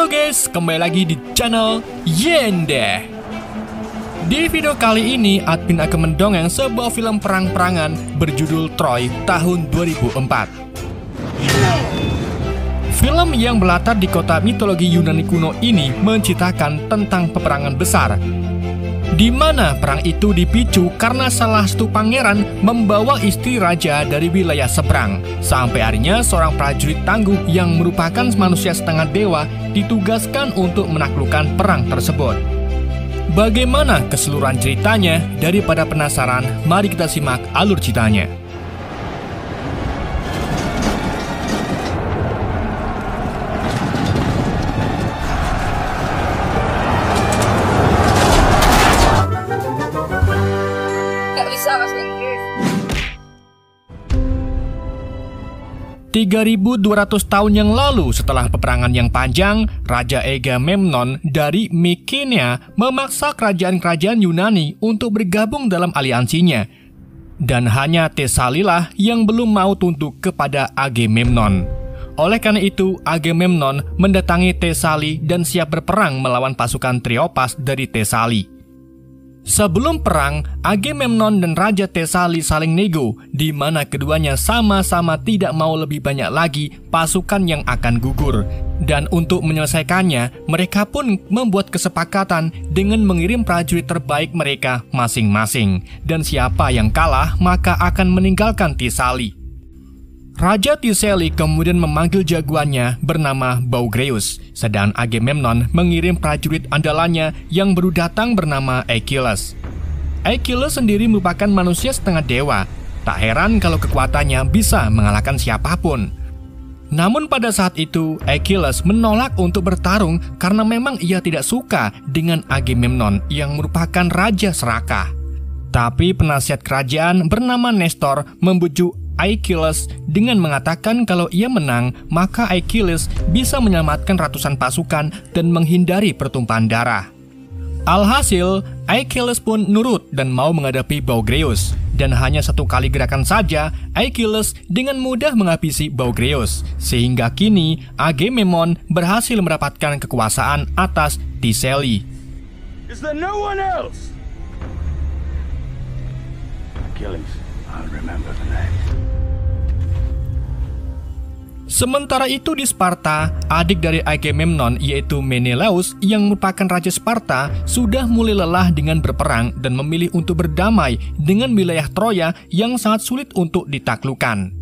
Halo guys, kembali lagi di channel Yende. Di video kali ini, admin akan mendongeng sebuah film perang-perangan berjudul Troy tahun 2004. Film yang berlatar di kota mitologi Yunani kuno ini menceritakan tentang peperangan besar, di mana perang itu dipicu karena salah satu pangeran membawa istri raja dari wilayah seberang. Sampai akhirnya seorang prajurit tangguh yang merupakan manusia setengah dewa ditugaskan untuk menaklukkan perang tersebut. Bagaimana keseluruhan ceritanya? Daripada penasaran, mari kita simak alur ceritanya. Gak bisa bahasa Inggris. 3200 tahun yang lalu, setelah peperangan yang panjang, Raja Agamemnon dari Mykenæ memaksa kerajaan-kerajaan Yunani untuk bergabung dalam aliansinya. Dan hanya Tesalilah yang belum mau tunduk kepada Agamemnon. Oleh karena itu, Agamemnon mendatangi Tesali dan siap berperang melawan pasukan Triopas dari Tesali. Sebelum perang, Agamemnon dan Raja Tesali saling nego, di mana keduanya sama-sama tidak mau lebih banyak lagi pasukan yang akan gugur. Dan untuk menyelesaikannya, mereka pun membuat kesepakatan dengan mengirim prajurit terbaik mereka masing-masing. Dan siapa yang kalah, maka akan meninggalkan Tesali. Raja Tesali kemudian memanggil jagoannya bernama Baugreus, sedang Agamemnon mengirim prajurit andalannya yang baru datang bernama Achilles. Achilles sendiri merupakan manusia setengah dewa, tak heran kalau kekuatannya bisa mengalahkan siapapun. Namun pada saat itu, Achilles menolak untuk bertarung karena memang ia tidak suka dengan Agamemnon yang merupakan raja serakah. Tapi penasihat kerajaan bernama Nestor membujuk Achilles dengan mengatakan kalau ia menang, maka Achilles bisa menyelamatkan ratusan pasukan dan menghindari pertumpahan darah. Alhasil, Achilles pun nurut dan mau menghadapi Baugreus. Dan hanya satu kali gerakan saja, Achilles dengan mudah menghabisi Baugreus. Sehingga kini, Agamemnon berhasil mendapatkan kekuasaan atas Tesali. Is there no one else? Achilles, I'll remember the name. Sementara itu di Sparta, adik dari Agamemnon yaitu Menelaus yang merupakan Raja Sparta sudah mulai lelah dengan berperang dan memilih untuk berdamai dengan wilayah Troya yang sangat sulit untuk ditaklukkan.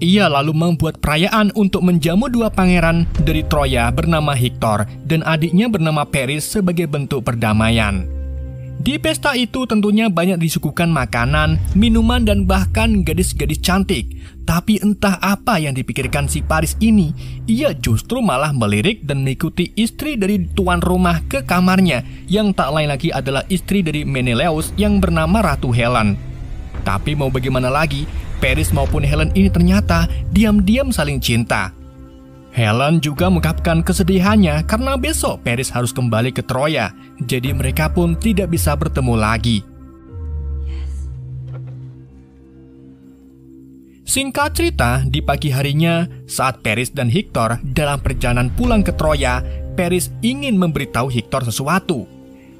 Ia lalu membuat perayaan untuk menjamu dua pangeran dari Troya bernama Hektor dan adiknya bernama Paris sebagai bentuk perdamaian. Di pesta itu tentunya banyak disuguhkan makanan, minuman, dan bahkan gadis-gadis cantik. Tapi entah apa yang dipikirkan si Paris ini, ia justru malah melirik dan mengikuti istri dari tuan rumah ke kamarnya, yang tak lain lagi adalah istri dari Menelaus yang bernama Ratu Helen. Tapi mau bagaimana lagi, Paris maupun Helen ini ternyata diam-diam saling cinta. Helen juga mengungkapkan kesedihannya karena besok Paris harus kembali ke Troya, jadi mereka pun tidak bisa bertemu lagi. Singkat cerita, di pagi harinya, saat Paris dan Hektor dalam perjalanan pulang ke Troya, Paris ingin memberitahu Hektor sesuatu.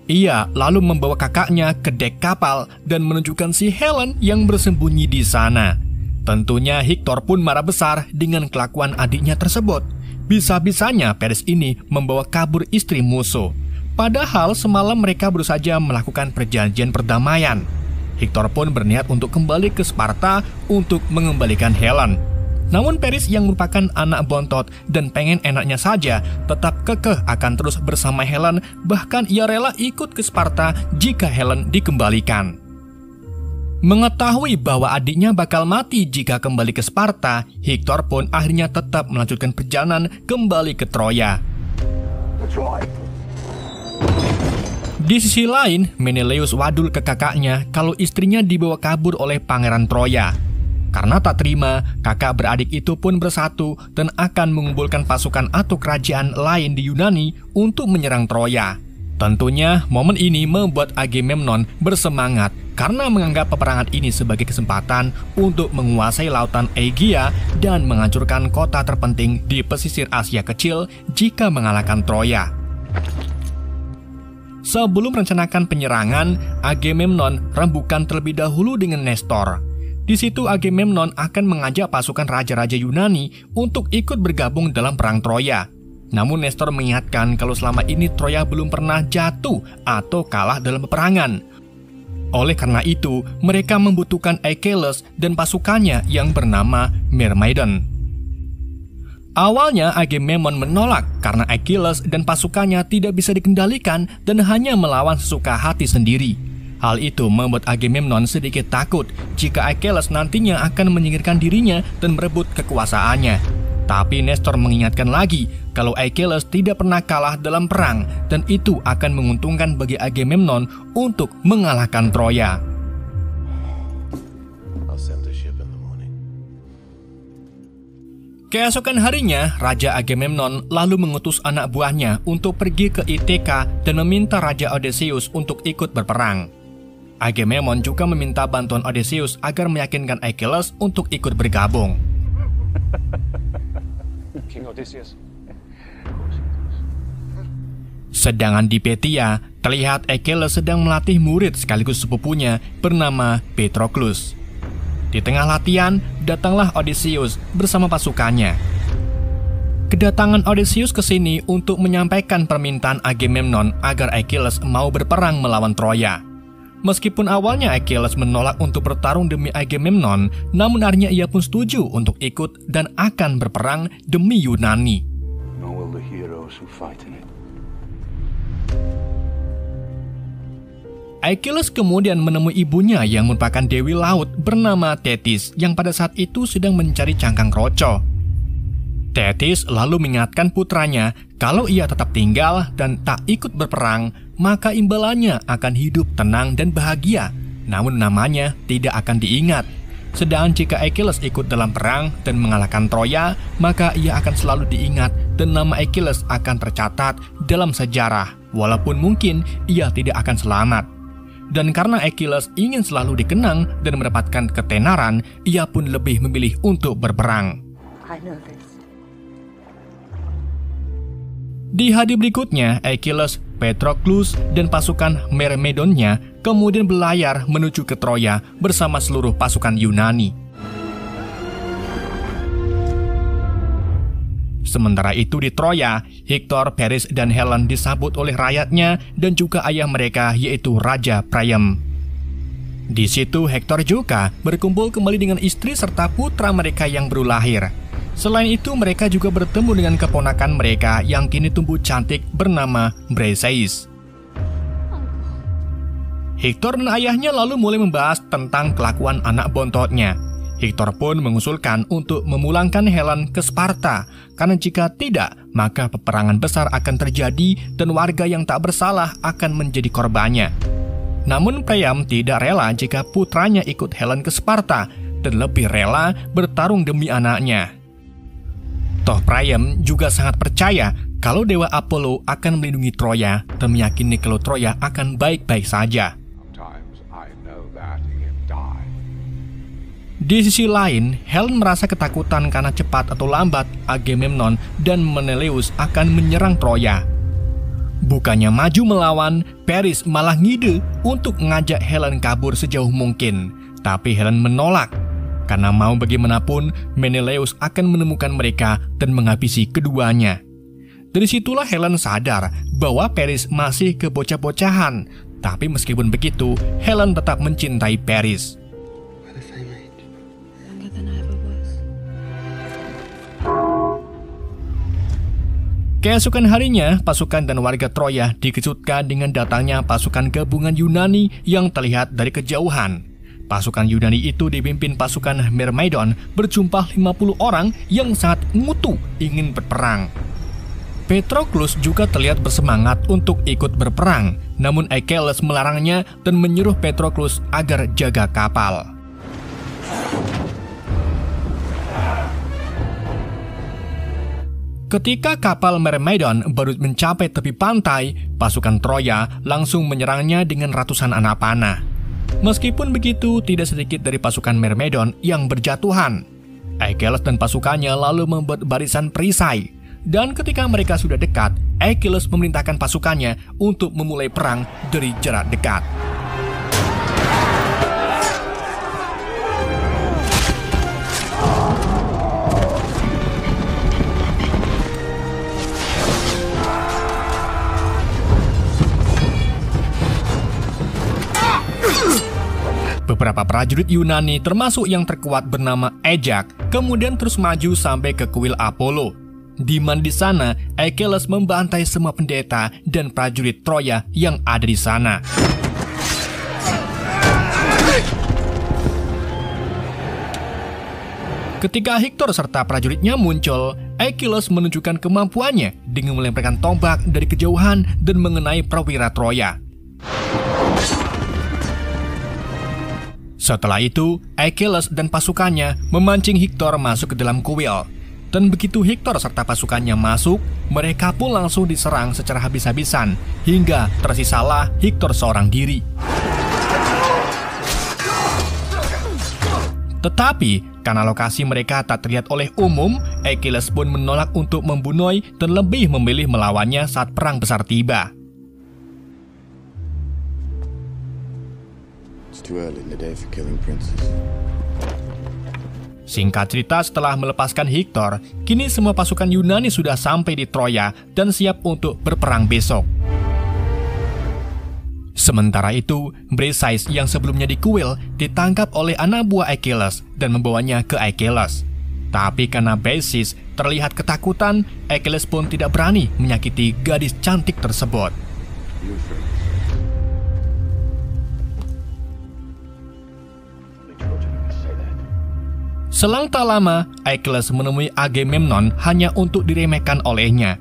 Ia lalu membawa kakaknya ke dek kapal dan menunjukkan si Helen yang bersembunyi di sana. Tentunya Hektor pun marah besar dengan kelakuan adiknya tersebut. Bisa-bisanya Paris ini membawa kabur istri musuh. Padahal semalam mereka baru saja melakukan perjanjian perdamaian. Hektor pun berniat untuk kembali ke Sparta untuk mengembalikan Helen. Namun Paris yang merupakan anak bontot dan pengen enaknya saja tetap kekeh akan terus bersama Helen, bahkan ia rela ikut ke Sparta jika Helen dikembalikan. Mengetahui bahwa adiknya bakal mati jika kembali ke Sparta, Hektor pun akhirnya tetap melanjutkan perjalanan kembali ke Troya. Di sisi lain, Menelaus wadul ke kakaknya kalau istrinya dibawa kabur oleh pangeran Troya. Karena tak terima, kakak beradik itu pun bersatu dan akan mengumpulkan pasukan atau kerajaan lain di Yunani untuk menyerang Troya. Tentunya momen ini membuat Agamemnon bersemangat karena menganggap peperangan ini sebagai kesempatan untuk menguasai lautan Aegea dan menghancurkan kota terpenting di pesisir Asia Kecil jika mengalahkan Troya. Sebelum merencanakan penyerangan, Agamemnon rembukan terlebih dahulu dengan Nestor. Di situ Agamemnon akan mengajak pasukan raja-raja Yunani untuk ikut bergabung dalam perang Troya. Namun Nestor mengingatkan kalau selama ini Troya belum pernah jatuh atau kalah dalam peperangan. Oleh karena itu, mereka membutuhkan Achilles dan pasukannya yang bernama Myrmidon. Awalnya Agamemnon menolak karena Achilles dan pasukannya tidak bisa dikendalikan dan hanya melawan sesuka hati sendiri. Hal itu membuat Agamemnon sedikit takut jika Achilles nantinya akan menyingkirkan dirinya dan merebut kekuasaannya. Tapi Nestor mengingatkan lagi kalau Achilles tidak pernah kalah dalam perang dan itu akan menguntungkan bagi Agamemnon untuk mengalahkan Troya. Keesokan harinya, Raja Agamemnon lalu mengutus anak buahnya untuk pergi ke Ithaka dan meminta Raja Odysseus untuk ikut berperang. Agamemnon juga meminta bantuan Odysseus agar meyakinkan Achilles untuk ikut bergabung. King Odysseus. Sedangkan di Petia, terlihat Achilles sedang melatih murid sekaligus sepupunya bernama Patroclus. Di tengah latihan, datanglah Odysseus bersama pasukannya. Kedatangan Odysseus ke sini untuk menyampaikan permintaan Agamemnon agar Achilles mau berperang melawan Troya. Meskipun awalnya Achilles menolak untuk bertarung demi Agamemnon, namun akhirnya ia pun setuju untuk ikut dan akan berperang demi Yunani. Nor will the heroes who fight in it. Achilles kemudian menemui ibunya yang merupakan Dewi Laut bernama Thetis yang pada saat itu sedang mencari cangkang kroco. Thetis lalu mengingatkan putranya kalau ia tetap tinggal dan tak ikut berperang, maka imbalannya akan hidup tenang dan bahagia, namun namanya tidak akan diingat. Sedangkan jika Achilles ikut dalam perang dan mengalahkan Troya, maka ia akan selalu diingat dan nama Achilles akan tercatat dalam sejarah, walaupun mungkin ia tidak akan selamat. Dan karena Achilles ingin selalu dikenang dan mendapatkan ketenaran, ia pun lebih memilih untuk berperang. I know this. Di hari berikutnya, Achilles, Patroclus, dan pasukan Myrmidonnya kemudian berlayar menuju ke Troya bersama seluruh pasukan Yunani. Sementara itu di Troya, Hector, Paris, dan Helen disambut oleh rakyatnya dan juga ayah mereka yaitu Raja Priam. Di situ Hector juga berkumpul kembali dengan istri serta putra mereka yang baru lahir. Selain itu mereka juga bertemu dengan keponakan mereka yang kini tumbuh cantik bernama Briseis. Hector dan ayahnya lalu mulai membahas tentang kelakuan anak bontotnya. Hector pun mengusulkan untuk memulangkan Helen ke Sparta, karena jika tidak, maka peperangan besar akan terjadi dan warga yang tak bersalah akan menjadi korbannya. Namun Priam tidak rela jika putranya ikut Helen ke Sparta dan lebih rela bertarung demi anaknya. Toh Priam juga sangat percaya kalau Dewa Apollo akan melindungi Troya dan meyakini kalau Troya akan baik-baik saja. Di sisi lain, Helen merasa ketakutan karena cepat atau lambat Agamemnon dan Menelaus akan menyerang Troya. Bukannya maju melawan, Paris malah ngide untuk ngajak Helen kabur sejauh mungkin. Tapi Helen menolak, karena mau bagaimanapun Menelaus akan menemukan mereka dan menghabisi keduanya. Dari situlah Helen sadar bahwa Paris masih kebocah-bocahan. Tapi meskipun begitu, Helen tetap mencintai Paris. Keesokan harinya, pasukan dan warga Troya dikejutkan dengan datangnya pasukan gabungan Yunani yang terlihat dari kejauhan. Pasukan Yunani itu dipimpin pasukan Myrmidon berjumlah 50 orang yang sangat ngutu ingin berperang. Patroclus juga terlihat bersemangat untuk ikut berperang, namun Achilles melarangnya dan menyuruh Patroclus agar jaga kapal. Ketika kapal Myrmidon baru mencapai tepi pantai, pasukan Troya langsung menyerangnya dengan ratusan anak panah. Meskipun begitu, tidak sedikit dari pasukan Myrmidon yang berjatuhan. Achilles dan pasukannya lalu membuat barisan perisai. Dan ketika mereka sudah dekat, Achilles memerintahkan pasukannya untuk memulai perang dari jarak dekat. Beberapa prajurit Yunani termasuk yang terkuat bernama Ajax kemudian terus maju sampai ke kuil Apollo. Di mana di sana Achilles membantai semua pendeta dan prajurit Troya yang ada di sana. Ketika Hektor serta prajuritnya muncul, Achilles menunjukkan kemampuannya dengan melemparkan tombak dari kejauhan dan mengenai perwira Troya. Setelah itu, Achilles dan pasukannya memancing Hektor masuk ke dalam kuil. Dan begitu Hektor serta pasukannya masuk, mereka pun langsung diserang secara habis-habisan, hingga tersisalah Hektor seorang diri. Tetapi, karena lokasi mereka tak terlihat oleh umum, Achilles pun menolak untuk membunuh dan lebih memilih melawannya saat perang besar tiba. Singkat cerita, setelah melepaskan Hektor, kini semua pasukan Yunani sudah sampai di Troya dan siap untuk berperang besok. Sementara itu, Briseis yang sebelumnya di kuil ditangkap oleh anak buah Achilles dan membawanya ke Achilles. Tapi karena Briseis terlihat ketakutan, Achilles pun tidak berani menyakiti gadis cantik tersebut. Selang tak lama, Achilles menemui Agamemnon hanya untuk diremehkan olehnya.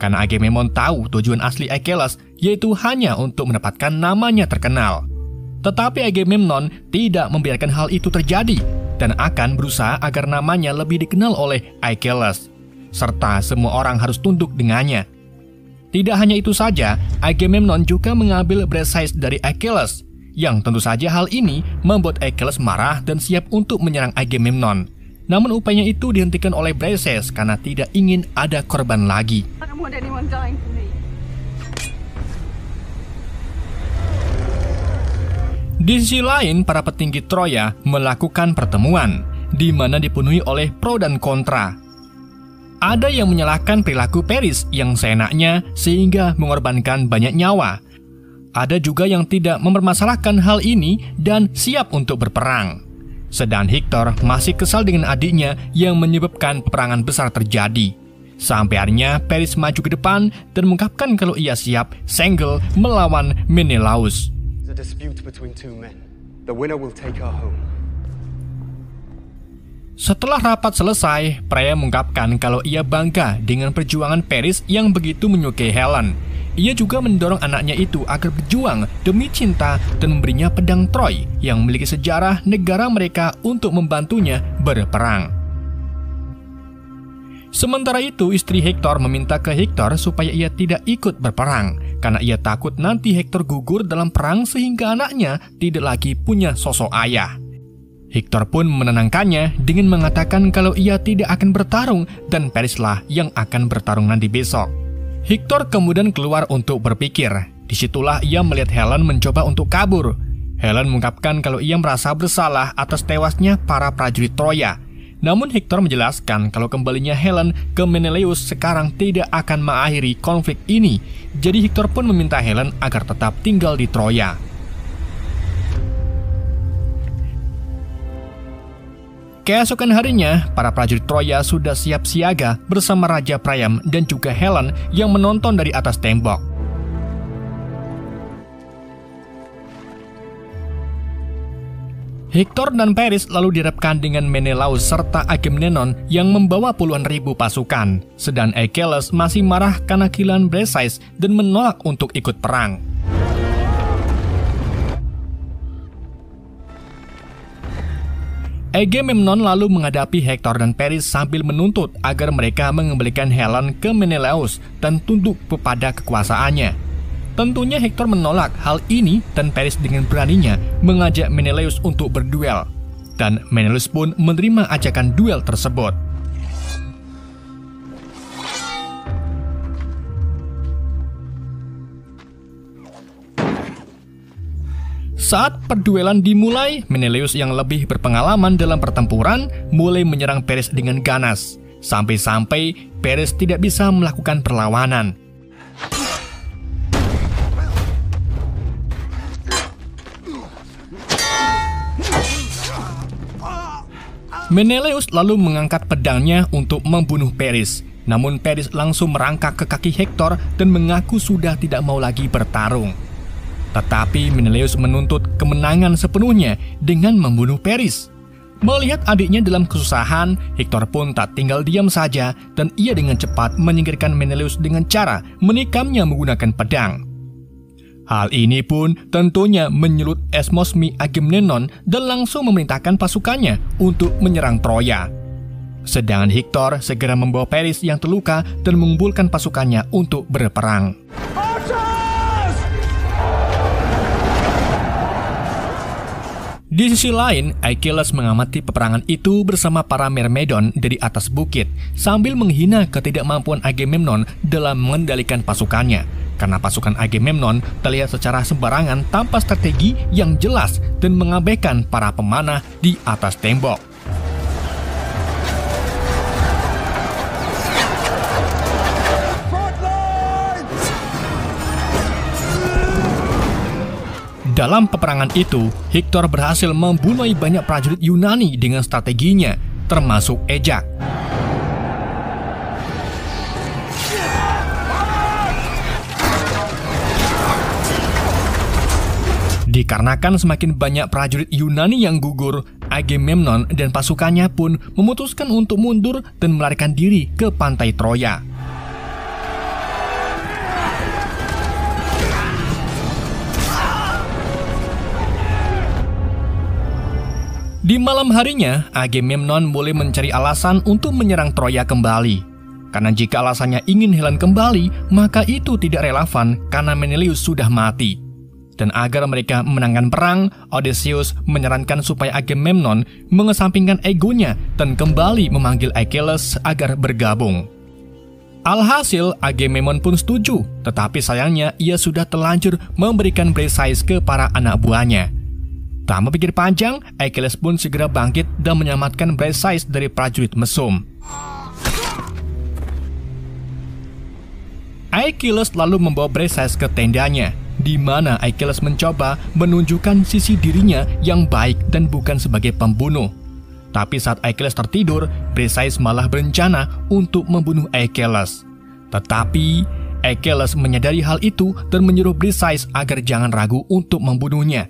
Karena Agamemnon tahu tujuan asli Achilles, yaitu hanya untuk mendapatkan namanya terkenal. Tetapi Agamemnon tidak membiarkan hal itu terjadi, dan akan berusaha agar namanya lebih dikenal oleh Achilles, serta semua orang harus tunduk dengannya. Tidak hanya itu saja, Agamemnon juga mengambil Briseis dari Achilles, yang tentu saja hal ini membuat Achilles marah dan siap untuk menyerang Agamemnon. Namun upayanya itu dihentikan oleh Briseis karena tidak ingin ada korban lagi. Di sisi lain, para petinggi Troya melakukan pertemuan, di mana dipenuhi oleh pro dan kontra. Ada yang menyalahkan perilaku Paris yang seenaknya sehingga mengorbankan banyak nyawa. Ada juga yang tidak mempermasalahkan hal ini dan siap untuk berperang. Sedang Hektor masih kesal dengan adiknya yang menyebabkan peperangan besar terjadi. Sampai akhirnya Paris maju ke depan dan mengungkapkan kalau ia siap single melawan Menelaus. Setelah rapat selesai, Priam mengungkapkan kalau ia bangga dengan perjuangan Paris yang begitu menyukai Helen. Ia juga mendorong anaknya itu agar berjuang demi cinta dan memberinya pedang Troy yang memiliki sejarah negara mereka untuk membantunya berperang. Sementara itu, istri Hektor meminta ke Hektor supaya ia tidak ikut berperang karena ia takut nanti Hektor gugur dalam perang sehingga anaknya tidak lagi punya sosok ayah. Hektor pun menenangkannya dengan mengatakan kalau ia tidak akan bertarung dan Parislah yang akan bertarung nanti besok. Hektor kemudian keluar untuk berpikir. Disitulah ia melihat Helen mencoba untuk kabur. Helen mengungkapkan kalau ia merasa bersalah atas tewasnya para prajurit Troya. Namun Hektor menjelaskan kalau kembalinya Helen ke Menelaus sekarang tidak akan mengakhiri konflik ini. Jadi Hektor pun meminta Helen agar tetap tinggal di Troya. Keesokan harinya, para prajurit Troya sudah siap siaga bersama Raja Priam dan juga Helen yang menonton dari atas tembok. Hektor dan Paris lalu dihadapkan dengan Menelaus serta Agamemnon yang membawa puluhan ribu pasukan, sedang Achilles masih marah karena kehilangan Briseis dan menolak untuk ikut perang. Agamemnon lalu menghadapi Hektor dan Paris sambil menuntut agar mereka mengembalikan Helen ke Menelaus dan tunduk kepada kekuasaannya. Tentunya Hektor menolak hal ini dan Paris dengan beraninya mengajak Menelaus untuk berduel. Dan Menelaus pun menerima ajakan duel tersebut. Saat perduelan dimulai, Menelaus yang lebih berpengalaman dalam pertempuran mulai menyerang Paris dengan ganas, sampai-sampai Paris tidak bisa melakukan perlawanan. Menelaus lalu mengangkat pedangnya untuk membunuh Paris. Namun Paris langsung merangkak ke kaki Hektor dan mengaku sudah tidak mau lagi bertarung. Tetapi Menelaus menuntut kemenangan sepenuhnya dengan membunuh Paris. Melihat adiknya dalam kesusahan, Hektor pun tak tinggal diam saja dan ia dengan cepat menyingkirkan Menelaus dengan cara menikamnya menggunakan pedang. Hal ini pun tentunya menyulut Esmosmi Agamemnon dan langsung memerintahkan pasukannya untuk menyerang Troya. Sedangkan Hektor segera membawa Paris yang terluka dan mengumpulkan pasukannya untuk berperang. Di sisi lain, Achilles mengamati peperangan itu bersama para Myrmidon dari atas bukit sambil menghina ketidakmampuan Agamemnon dalam mengendalikan pasukannya. Karena pasukan Agamemnon terlihat secara sembarangan tanpa strategi yang jelas dan mengabaikan para pemanah di atas tembok. Dalam peperangan itu, Hektor berhasil membunuh banyak prajurit Yunani dengan strateginya, termasuk Ejak. Dikarenakan semakin banyak prajurit Yunani yang gugur, Agamemnon dan pasukannya pun memutuskan untuk mundur dan melarikan diri ke pantai Troya. Di malam harinya, Agamemnon mulai mencari alasan untuk menyerang Troya kembali. Karena jika alasannya ingin Helen kembali, maka itu tidak relevan karena Menelaus sudah mati. Dan agar mereka memenangkan perang, Odysseus menyarankan supaya Agamemnon mengesampingkan egonya dan kembali memanggil Achilles agar bergabung. Alhasil, Agamemnon pun setuju, tetapi sayangnya ia sudah terlanjur memberikan Briseis ke para anak buahnya. Tak berpikir panjang, Achilles pun segera bangkit dan menyelamatkan Briseis dari prajurit mesum. Achilles lalu membawa Briseis ke tendanya, di mana Achilles mencoba menunjukkan sisi dirinya yang baik dan bukan sebagai pembunuh. Tapi saat Achilles tertidur, Briseis malah berencana untuk membunuh Achilles. Tetapi Achilles menyadari hal itu dan menyuruh Briseis agar jangan ragu untuk membunuhnya.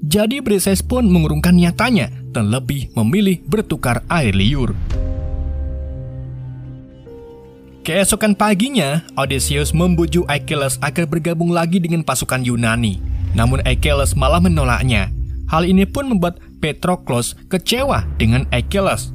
Jadi Briseis pun mengurungkan niatannya dan lebih memilih bertukar air liur. Keesokan paginya, Odysseus membujuk Achilles agar bergabung lagi dengan pasukan Yunani. Namun Achilles malah menolaknya. Hal ini pun membuat Patroklos kecewa dengan Achilles.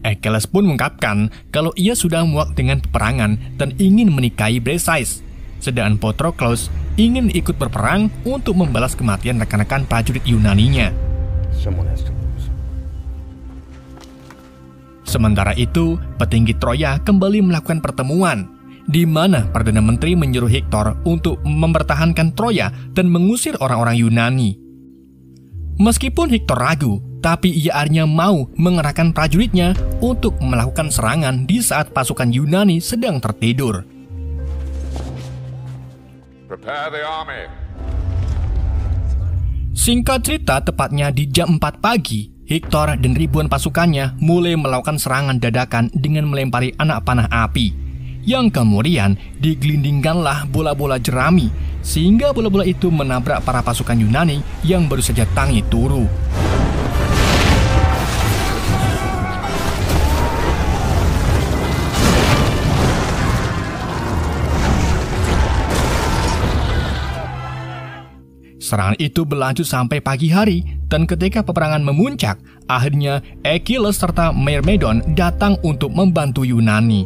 Achilles pun mengungkapkan kalau ia sudah muak dengan peperangan dan ingin menikahi Briseis. Sedangkan Patroklos ingin ikut berperang untuk membalas kematian rekan-rekan prajurit Yunaninya. Sementara itu, petinggi Troya kembali melakukan pertemuan, di mana Perdana Menteri menyuruh Hektor untuk mempertahankan Troya dan mengusir orang-orang Yunani. Meskipun Hektor ragu, tapi ia akhirnya mau mengerahkan prajuritnya untuk melakukan serangan di saat pasukan Yunani sedang tertidur. Prepare the army. Singkat cerita, tepatnya di jam 4 pagi, Hektor dan ribuan pasukannya mulai melakukan serangan dadakan dengan melempari anak panah api. Yang kemudian digelindingkanlah bola-bola jerami, sehingga bola-bola itu menabrak para pasukan Yunani yang baru saja tangi turu. Serangan itu berlanjut sampai pagi hari, dan ketika peperangan memuncak, akhirnya Achilles serta Myrmidon datang untuk membantu Yunani.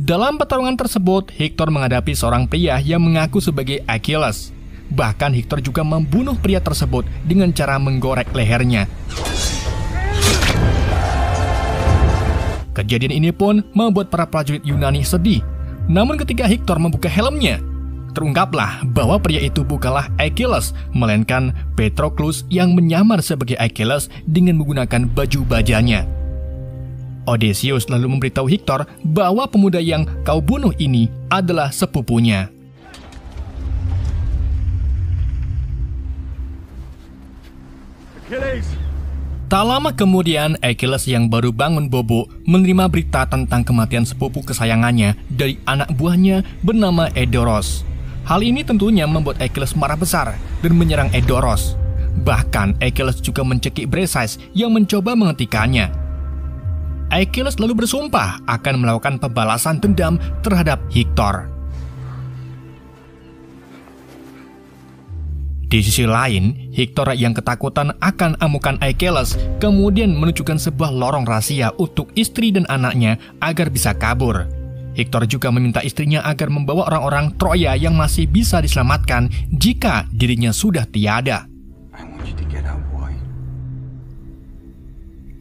Dalam pertarungan tersebut, Hektor menghadapi seorang pria yang mengaku sebagai Achilles. Bahkan Hektor juga membunuh pria tersebut dengan cara menggorek lehernya. Kejadian ini pun membuat para prajurit Yunani sedih. Namun ketika Hektor membuka helmnya, terungkaplah bahwa pria itu bukanlah Achilles, melainkan Patroclus yang menyamar sebagai Achilles dengan menggunakan baju bajanya. Odysseus lalu memberitahu Hektor bahwa pemuda yang kau bunuh ini adalah sepupunya. Achilles! Tak lama kemudian, Achilles yang baru bangun bobo menerima berita tentang kematian sepupu kesayangannya dari anak buahnya bernama Edoros. Hal ini tentunya membuat Achilles marah besar dan menyerang Edoros. Bahkan Achilles juga mencekik Briseis yang mencoba menghentikannya. Achilles lalu bersumpah akan melakukan pembalasan dendam terhadap Hektor. Di sisi lain, Hektor yang ketakutan akan amukan Achilles kemudian menunjukkan sebuah lorong rahasia untuk istri dan anaknya agar bisa kabur. Hektor juga meminta istrinya agar membawa orang-orang Troya yang masih bisa diselamatkan jika dirinya sudah tiada.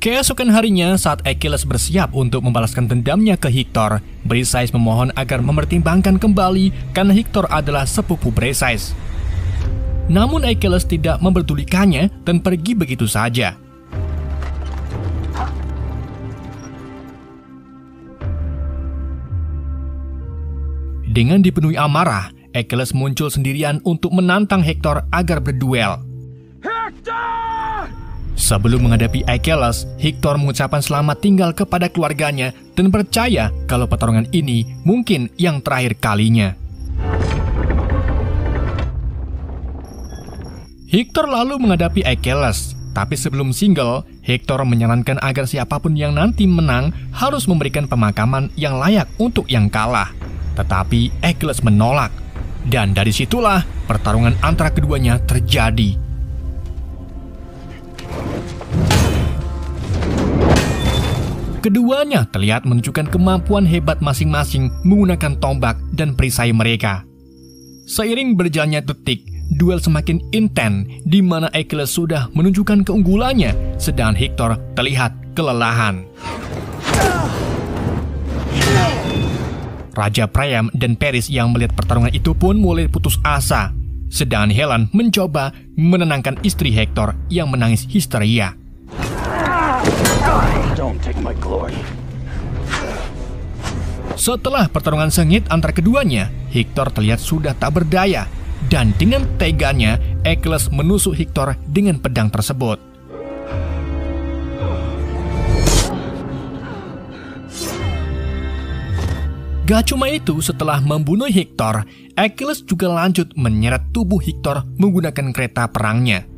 Keesokan harinya, saat Achilles bersiap untuk membalaskan dendamnya ke Hektor, Briseis memohon agar mempertimbangkan kembali karena Hektor adalah sepupu Briseis. Namun Achilles tidak memperdulikannya dan pergi begitu saja. Dengan dipenuhi amarah, Achilles muncul sendirian untuk menantang Hektor agar berduel. Sebelum menghadapi Achilles, Hektor mengucapkan selamat tinggal kepada keluarganya dan percaya kalau pertarungan ini mungkin yang terakhir kalinya. Hektor lalu menghadapi Achilles, tapi sebelum single, Hektor menyarankan agar siapapun yang nanti menang harus memberikan pemakaman yang layak untuk yang kalah. Tetapi Achilles menolak, dan dari situlah pertarungan antara keduanya terjadi. Keduanya terlihat menunjukkan kemampuan hebat masing-masing menggunakan tombak dan perisai mereka. Seiring berjalannya detik, duel semakin intens di mana Achilles sudah menunjukkan keunggulannya, sedangkan Hektor terlihat kelelahan. Raja Priam dan Paris yang melihat pertarungan itu pun mulai putus asa, sedangkan Helen mencoba menenangkan istri Hektor yang menangis histeria. Don't take my glory. Setelah pertarungan sengit antara keduanya, Hektor terlihat sudah tak berdaya, dan dengan teganya Achilles menusuk Hektor dengan pedang tersebut. Gak cuma itu, setelah membunuh Hektor, Achilles juga lanjut menyeret tubuh Hektor menggunakan kereta perangnya.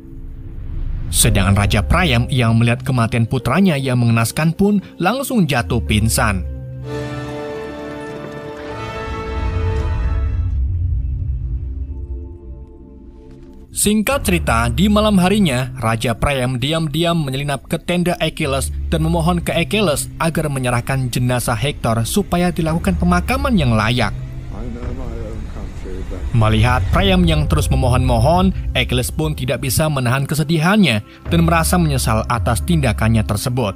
Sedangkan Raja Priam yang melihat kematian putranya yang mengenaskan pun langsung jatuh pingsan. Singkat cerita, di malam harinya, Raja Priam diam-diam menyelinap ke tenda Achilles dan memohon ke Achilles agar menyerahkan jenazah Hektor supaya dilakukan pemakaman yang layak. Melihat Priam yang terus memohon-mohon, Achilles pun tidak bisa menahan kesedihannya dan merasa menyesal atas tindakannya tersebut.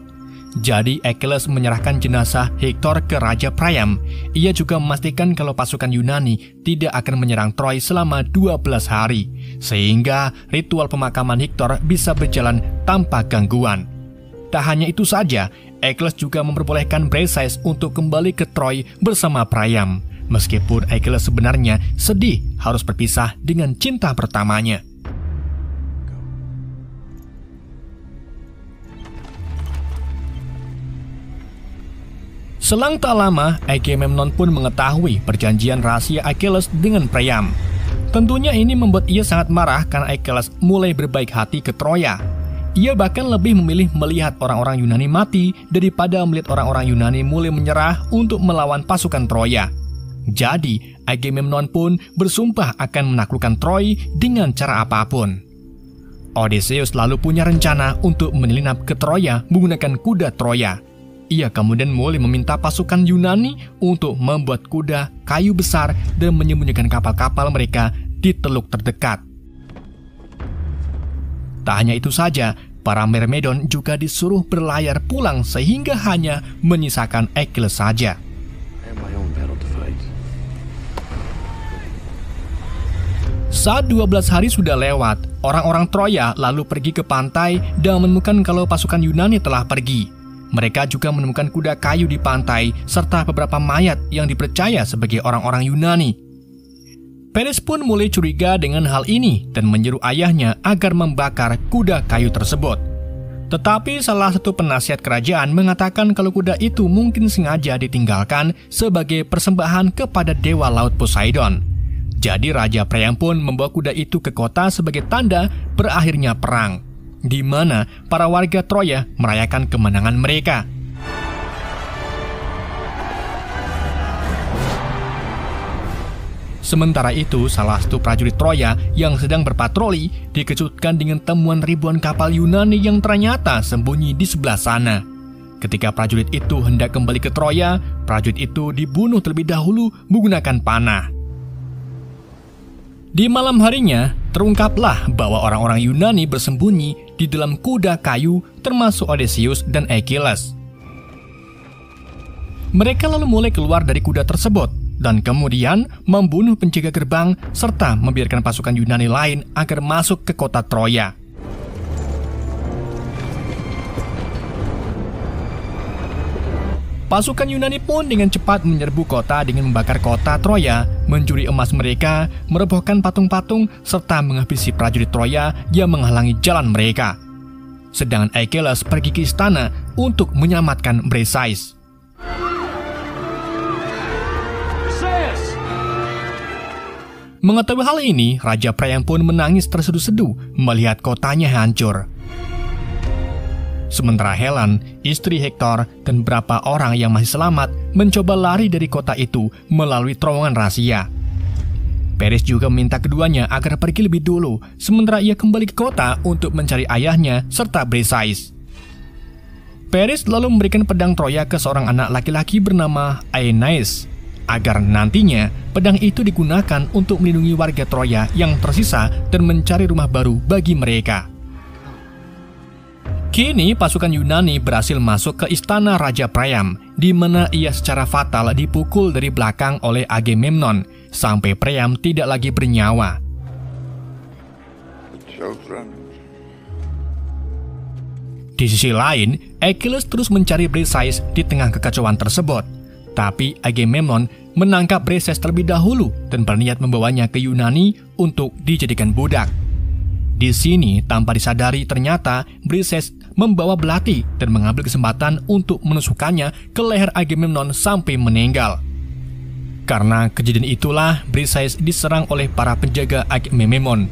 Jadi Achilles menyerahkan jenazah Hektor ke Raja Priam. Ia juga memastikan kalau pasukan Yunani tidak akan menyerang Troy selama 12 hari, sehingga ritual pemakaman Hektor bisa berjalan tanpa gangguan. Tak hanya itu saja, Achilles juga memperbolehkan Briseis untuk kembali ke Troy bersama Priam. Meskipun Achilles sebenarnya sedih harus berpisah dengan cinta pertamanya. Selang tak lama, Agamemnon pun mengetahui perjanjian rahasia Achilles dengan Priam. Tentunya ini membuat ia sangat marah karena Achilles mulai berbaik hati ke Troya. Ia bahkan lebih memilih melihat orang-orang Yunani mati daripada melihat orang-orang Yunani mulai menyerah untuk melawan pasukan Troya. Jadi, Agamemnon pun bersumpah akan menaklukkan Troy dengan cara apapun. Odysseus lalu punya rencana untuk menyelinap ke Troya menggunakan kuda Troya. ia kemudian mulai meminta pasukan Yunani untuk membuat kuda kayu besar dan menyembunyikan kapal-kapal mereka di teluk terdekat. Tak hanya itu saja, para Myrmidon juga disuruh berlayar pulang sehingga hanya menyisakan Achilles saja. I have my own battle to fight. Saat 12 hari sudah lewat, orang-orang Troya lalu pergi ke pantai dan menemukan kalau pasukan Yunani telah pergi. Mereka juga menemukan kuda kayu di pantai serta beberapa mayat yang dipercaya sebagai orang-orang Yunani. Paris pun mulai curiga dengan hal ini dan menyuruh ayahnya agar membakar kuda kayu tersebut. Tetapi salah satu penasihat kerajaan mengatakan kalau kuda itu mungkin sengaja ditinggalkan sebagai persembahan kepada dewa laut Poseidon. Jadi Raja Priam pun membawa kuda itu ke kota sebagai tanda berakhirnya perang, di mana para warga Troya merayakan kemenangan mereka. Sementara itu, salah satu prajurit Troya yang sedang berpatroli dikejutkan dengan temuan ribuan kapal Yunani yang ternyata sembunyi di sebelah sana. Ketika prajurit itu hendak kembali ke Troya, prajurit itu dibunuh terlebih dahulu menggunakan panah. Di malam harinya, terungkaplah bahwa orang-orang Yunani bersembunyi di dalam kuda kayu termasuk Odysseus dan Achilles. Mereka lalu mulai keluar dari kuda tersebut dan kemudian membunuh penjaga gerbang serta membiarkan pasukan Yunani lain agar masuk ke kota Troya. Pasukan Yunani pun dengan cepat menyerbu kota dengan membakar kota Troya, mencuri emas mereka, merobohkan patung-patung, serta menghabisi prajurit Troya yang menghalangi jalan mereka. Sedangkan Achilles pergi ke istana untuk menyelamatkan Briseis. Mengetahui hal ini, Raja Priam pun menangis terseduh-seduh melihat kotanya hancur. Sementara Helen, istri Hektor, dan beberapa orang yang masih selamat mencoba lari dari kota itu melalui terowongan rahasia. Paris juga meminta keduanya agar pergi lebih dulu, sementara ia kembali ke kota untuk mencari ayahnya serta Briseis. Paris lalu memberikan pedang Troya ke seorang anak laki-laki bernama Aeneas, agar nantinya pedang itu digunakan untuk melindungi warga Troya yang tersisa dan mencari rumah baru bagi mereka. Kini pasukan Yunani berhasil masuk ke istana Raja Priam, di mana ia secara fatal dipukul dari belakang oleh Agamemnon, sampai Priam tidak lagi bernyawa. Di sisi lain, Achilles terus mencari Briseis di tengah kekacauan tersebut. Tapi Agamemnon menangkap Briseis terlebih dahulu dan berniat membawanya ke Yunani untuk dijadikan budak. Di sini, tanpa disadari ternyata Briseis membawa belati dan mengambil kesempatan untuk menusukkannya ke leher Agamemnon sampai meninggal. Karena kejadian itulah Briseis diserang oleh para penjaga Agamemnon.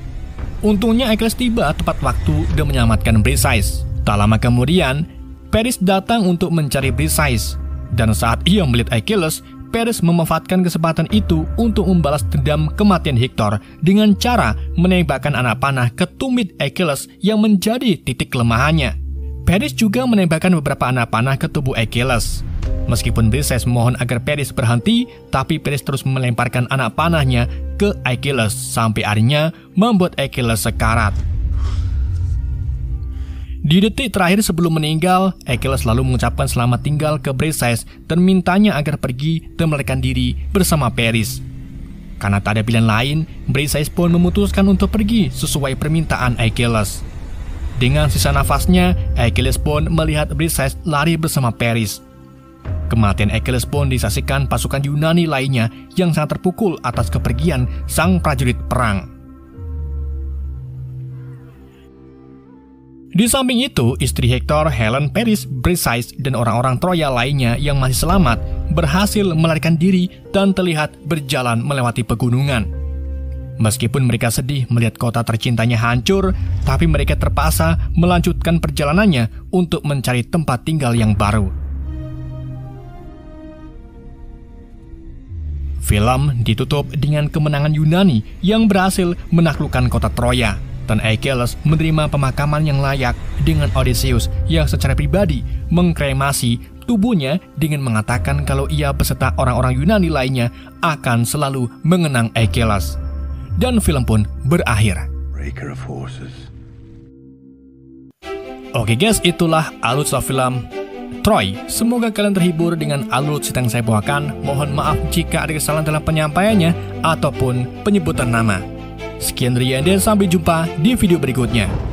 Untungnya Achilles tiba tepat waktu dan menyelamatkan Briseis. Tak lama kemudian, Paris datang untuk mencari Briseis. Dan saat ia melihat Achilles, Paris memanfaatkan kesempatan itu untuk membalas dendam kematian Hektor dengan cara menembakkan anak panah ke tumit Achilles yang menjadi titik kelemahannya. Paris juga menembakkan beberapa anak panah ke tubuh Achilles. Meskipun Briseis memohon agar Paris berhenti, tapi Paris terus melemparkan anak panahnya ke Achilles sampai akhirnya membuat Achilles sekarat. Di detik terakhir sebelum meninggal, Achilles lalu mengucapkan selamat tinggal ke Briseis dan mintanya agar pergi dan melarikan diri bersama Paris. Karena tak ada pilihan lain, Briseis pun memutuskan untuk pergi sesuai permintaan Achilles. Dengan sisa nafasnya, Achilles pun melihat Briseis lari bersama Paris. Kematian Achilles pun disaksikan pasukan Yunani lainnya yang sangat terpukul atas kepergian sang prajurit perang. Di samping itu, istri Hektor, Helen, Paris, Briseis, dan orang-orang Troya lainnya yang masih selamat berhasil melarikan diri dan terlihat berjalan melewati pegunungan. Meskipun mereka sedih melihat kota tercintanya hancur, tapi mereka terpaksa melanjutkan perjalanannya untuk mencari tempat tinggal yang baru. Film ditutup dengan kemenangan Yunani yang berhasil menaklukkan kota Troya. dan Achilles menerima pemakaman yang layak dengan Odysseus yang secara pribadi mengkremasi tubuhnya dengan mengatakan kalau ia beserta orang-orang Yunani lainnya akan selalu mengenang Achilles. Dan film pun berakhir. Breaker of horses. Oke guys, itulah alur cerita film Troy. Semoga kalian terhibur dengan alur cerita yang saya bawakan. Mohon maaf jika ada kesalahan dalam penyampaiannya ataupun penyebutan nama. Sekian dari Anda, sampai jumpa di video berikutnya.